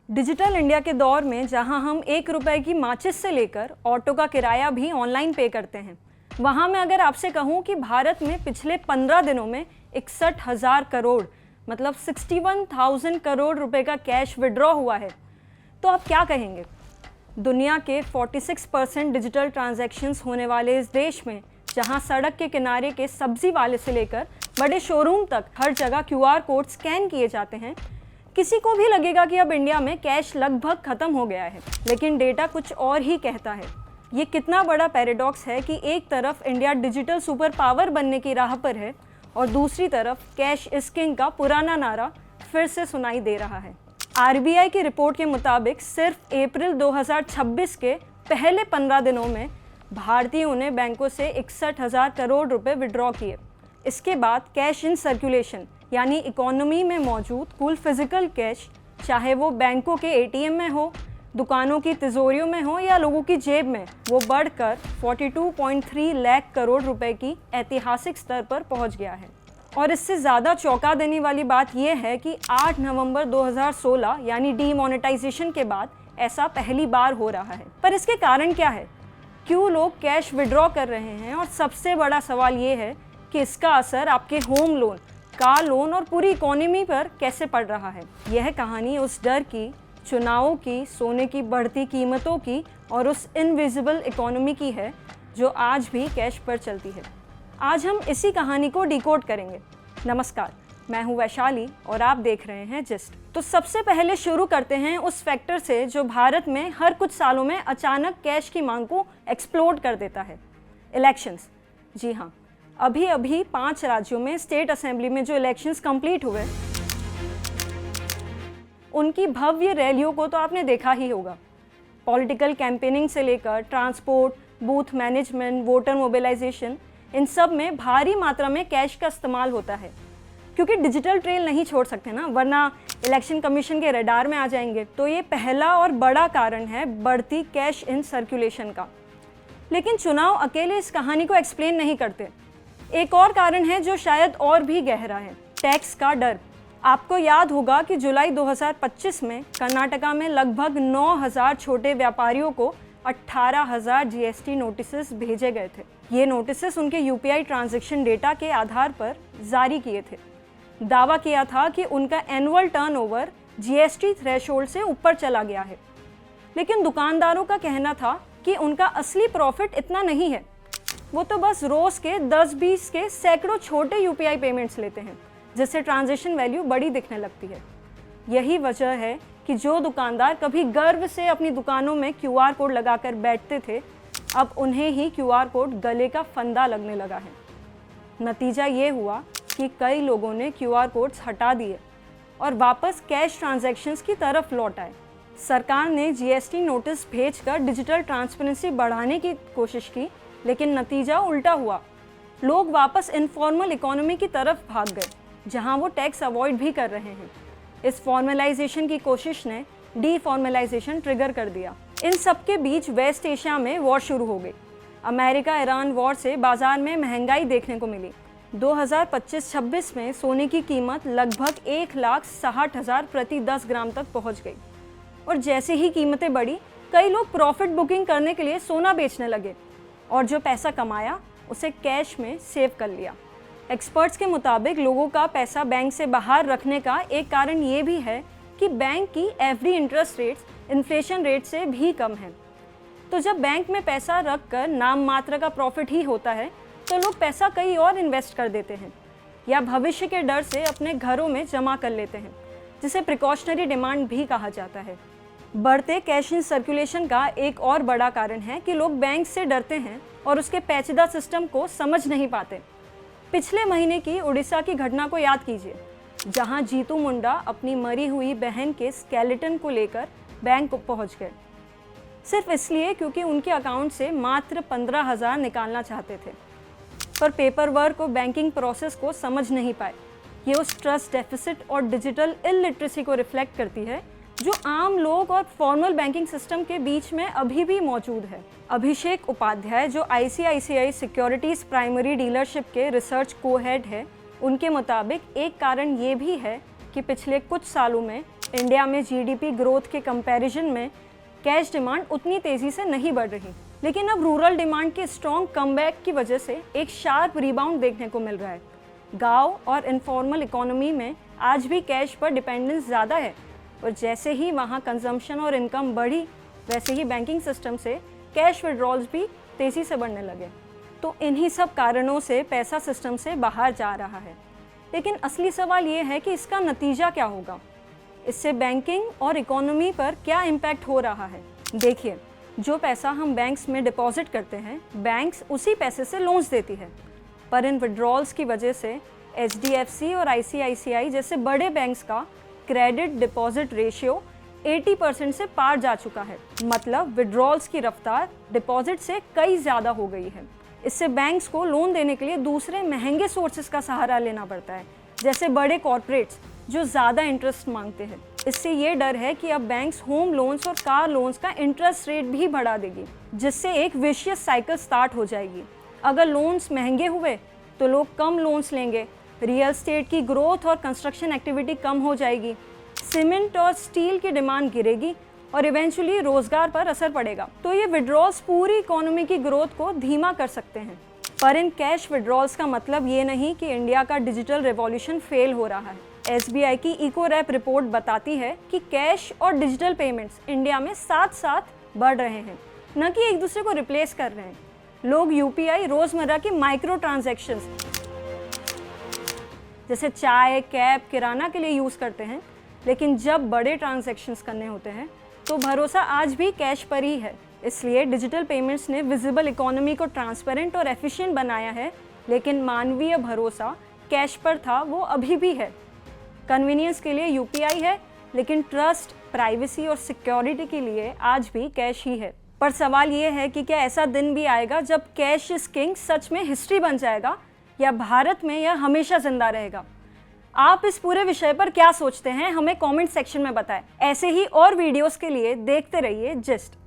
Digital India के दौर में जहां हम 1 रुपए की माचिस से लेकर ऑटो का किराया भी ऑनलाइन पे करते हैं, वहां मैं अगर आपसे कहूं कि भारत में पिछले 15 दिनों में 61,000 करोड़ मतलब 61,000 करोड़ रुपए का कैश विड्रॉ हुआ है, तो आप क्या कहेंगे? दुनिया के 46% डिजिटल ट्रांजैक्शंस होने वाले इस देश में, जहां सड़क के किनारे के सब्जी वाले से लेकर बड़े शोरूम तक हर जगह QR कोड स्कैन किए जाते हैं, किसी को भी लगेगा कि अब इंडिया में कैश लगभग खत्म हो गया है। लेकिन डेटा कुछ और ही कहता है। ये कितना बड़ा पैराडॉक्स है कि एक तरफ इंडिया डिजिटल सुपर पावर बनने की राह पर है और दूसरी तरफ कैश इज किंग का पुराना नारा फिर से सुनाई दे रहा है। RBI की रिपोर्ट के मुताबिक सिर्फ अप्रैल 2026 के पहले 15 दिनों में भारतीयों ने बैंकों से 61,000 करोड़ रुपए विड्रॉ किए। इसके बाद कैश इन सर्कुलेशन यानी इकोनॉमी में मौजूद कुल फिजिकल कैश, चाहे वो बैंकों के ATM में हो, दुकानों की तिजोरियों में हो या लोगों की जेब में, वो बढ़कर 42.3 लाख करोड़ रुपए की ऐतिहासिक स्तर पर पहुंच गया है। और इससे ज़्यादा चौंका देने वाली बात यह है कि 8 नवंबर 2016 यानी डीमोनेटाइजेशन के बाद ऐसा पहली बार हो रहा है। पर इसके कारण क्या है? क्यों लोग कैश विड्रॉ कर रहे हैं? और सबसे बड़ा सवाल ये है कि इसका असर आपके होम लोन, कार लोन और पूरी इकोनॉमी पर कैसे पड़ रहा है। यह कहानी उस डर की, चुनावों की, सोने की बढ़ती कीमतों की और उस इनविजिबल इकोनॉमी की है जो आज भी कैश पर चलती है। आज हम इसी कहानी को डिकोड करेंगे। नमस्कार, मैं हूं वैशाली और आप देख रहे हैं जिस्ट। तो सबसे पहले शुरू करते हैं उस फैक्टर से जो भारत में हर कुछ सालों में अचानक कैश की मांग को एक्सप्लोड कर देता है। इलेक्शंस। जी हाँ, अभी 5 राज्यों में स्टेट असेंबली में जो इलेक्शंस कंप्लीट हुए, उनकी भव्य रैलियों को तो आपने देखा ही होगा। पॉलिटिकल कैंपेनिंग से लेकर transport, booth management, voter mobilization, इन सब में भारी मात्रा में कैश का इस्तेमाल होता है, क्योंकि डिजिटल ट्रेल नहीं छोड़ सकते ना, वरना इलेक्शन कमीशन के रडार में आ जाएंगे। तो ये पहला और बड़ा कारण है बढ़ती कैश इन सर्कुलेशन का। लेकिन चुनाव अकेले इस कहानी को एक्सप्लेन नहीं करते। एक और कारण है जो शायद और भी गहरा है, टैक्स का डर। आपको याद होगा कि जुलाई 2025 में कर्नाटका में लगभग 9,000 छोटे व्यापारियों को 18,000 GST नोटिसेस भेजे गए थे। ये नोटिसेस उनके UPI ट्रांजैक्शन डेटा के आधार पर जारी किए थे। दावा किया था कि उनका एनुअल टर्नओवर GST थ्रेशोल्ड से ऊपर चला गया है। लेकिन दुकानदारों का कहना था कि उनका असली प्रॉफिट इतना नहीं है, वो तो बस रोज के 10-20 के सैकड़ों छोटे UPI पेमेंट्स लेते हैं, जिससे ट्रांजैक्शन वैल्यू बड़ी दिखने लगती है। यही वजह है कि जो दुकानदार कभी गर्व से अपनी दुकानों में QR कोड लगाकर बैठते थे, अब उन्हें ही QR कोड गले का फंदा लगने लगा है। नतीजा ये हुआ कि कई लोगों ने QR कोड्स हटा दिए और वापस कैश ट्रांजैक्शंस की तरफ लौट आए। सरकार ने GST नोटिस भेजकर डिजिटल ट्रांसपेरेंसी बढ़ाने की कोशिश की, लेकिन नतीजा उल्टा हुआ। लोग वापस इनफॉर्मल इकोनॉमी की तरफ भाग गए, जहां वो टैक्स अवॉइड भी कर रहे हैं। इस फॉर्मलाइजेशन की कोशिश ने डीफॉर्मलाइजेशन ट्रिगर कर दिया। इन सब के बीच वेस्ट एशिया में वॉर शुरू हो गई। अमेरिका ईरान वॉर से बाजार में महंगाई देखने को मिली। 2025-26 में सोने की कीमत लगभग 1,60,000 प्रति 10 ग्राम तक पहुंच गई। और जैसे ही कीमतें बढ़ी, कई लोग प्रॉफिट बुकिंग करने के लिए सोना बेचने लगे और जो पैसा कमाया उसे कैश में सेव कर लिया। एक्सपर्ट्स के मुताबिक लोगों का पैसा बैंक से बाहर रखने का एक कारण ये भी है कि बैंक की FD interest rates inflation rate से भी कम है। तो जब बैंक में पैसा रख कर नाम मात्र का प्रॉफिट ही होता है, तो लोग पैसा कहीं और इन्वेस्ट कर देते हैं या भविष्य के डर से अपने घरों में जमा कर लेते हैं, जिसे प्रिकॉशनरी डिमांड भी कहा जाता है। बढ़ते कैश इन सर्कुलेशन का एक और बड़ा कारण है कि लोग बैंक से डरते हैं और उसके पेचीदा सिस्टम को समझ नहीं पाते। पिछले महीने की उड़ीसा की घटना को याद कीजिए, जहां जीतू मुंडा अपनी मरी हुई बहन के स्केलेटन को लेकर बैंक पहुंच गए, सिर्फ इसलिए क्योंकि उनके अकाउंट से मात्र 15,000 निकालना चाहते थे। पर पेपर वर्क और बैंकिंग प्रोसेस को समझ नहीं पाए। ये उस ट्रस्ट डेफिसिट और डिजिटल इलिटरेसी को रिफ्लेक्ट करती है जो आम लोग और फॉर्मल बैंकिंग सिस्टम के बीच में अभी भी मौजूद है। अभिषेक उपाध्याय, जो ICICI सिक्योरिटीज प्राइमरी डीलरशिप के रिसर्च को हेड है, उनके मुताबिक एक कारण ये भी है कि पिछले कुछ सालों में इंडिया में जीडीपी ग्रोथ के कंपैरिजन में कैश डिमांड उतनी तेज़ी से नहीं बढ़ रही, लेकिन अब रूरल डिमांड के स्ट्रॉन्ग कमबैक की वजह से एक शार्प रिबाउंड देखने को मिल रहा है। गांव और इनफॉर्मल इकोनॉमी में आज भी कैश पर डिपेंडेंस ज़्यादा है, और जैसे ही वहाँ कंजम्पशन और इनकम बढ़ी, वैसे ही बैंकिंग सिस्टम से कैश विड्रॉल्स भी तेज़ी से बढ़ने लगे। तो इन्हीं सब कारणों से पैसा सिस्टम से बाहर जा रहा है। लेकिन असली सवाल ये है कि इसका नतीजा क्या होगा, इससे बैंकिंग और इकोनॉमी पर क्या इम्पैक्ट हो रहा है। देखिए, जो पैसा हम बैंक्स में डिपॉजिट करते हैं, बैंक्स उसी पैसे से लोन्स देती है, पर इन विड्रॉल्स की वजह से HDFC और ICICI जैसे बड़े बैंक्स का क्रेडिट डिपॉजिट रेशियो 80% से पार जा चुका है। मतलब विड्रॉल्स की रफ्तार डिपॉजिट से कई ज़्यादा हो गई है। इससे बैंक्स को लोन देने के लिए दूसरे महंगे सोर्सेज का सहारा लेना पड़ता है, जैसे बड़े कॉर्पोरेट्स जो ज़्यादा इंटरेस्ट मांगते हैं। इससे ये डर है कि अब बैंक्स होम लोन्स और कार लोन्स का इंटरेस्ट रेट भी बढ़ा देगी, जिससे एक विशियस साइकिल स्टार्ट हो जाएगी। अगर लोन्स महंगे हुए तो लोग कम लोन्स लेंगे, रियल एस्टेट की ग्रोथ और कंस्ट्रक्शन एक्टिविटी कम हो जाएगी, सीमेंट और स्टील की डिमांड गिरेगी और इवेंचुअली रोजगार पर असर पड़ेगा। तो ये विड्रॉल्स पूरी इकोनॉमी की ग्रोथ को धीमा कर सकते हैं। पर इन कैश विड्रॉल्स का मतलब ये नहीं कि इंडिया का डिजिटल रिवॉल्यूशन फेल हो रहा है। SBI की इकोरैप रिपोर्ट बताती है कि कैश और डिजिटल पेमेंट्स इंडिया में साथ साथ बढ़ रहे हैं, न कि एक दूसरे को रिप्लेस कर रहे हैं। लोग UPI रोजमर्रा की माइक्रो ट्रांजैक्शंस जैसे चाय, कैब, किराना के लिए यूज़ करते हैं, लेकिन जब बड़े ट्रांजैक्शंस करने होते हैं तो भरोसा आज भी कैश पर ही है। इसलिए डिजिटल पेमेंट्स ने विजिबल इकोनॉमी को ट्रांसपेरेंट और एफिशिएंट बनाया है, लेकिन मानवीय भरोसा कैश पर था, वो अभी भी है। कन्वीनियंस के लिए UPI है, लेकिन ट्रस्ट, प्राइवेसी और सिक्योरिटी के लिए आज भी कैश ही है। पर सवाल ये है कि क्या ऐसा दिन भी आएगा जब कैश इज किंग सच में हिस्ट्री बन जाएगा, या भारत में यह हमेशा जिंदा रहेगा? आप इस पूरे विषय पर क्या सोचते हैं, हमें कमेंट सेक्शन में बताएं। ऐसे ही और वीडियोस के लिए देखते रहिए जिस्ट।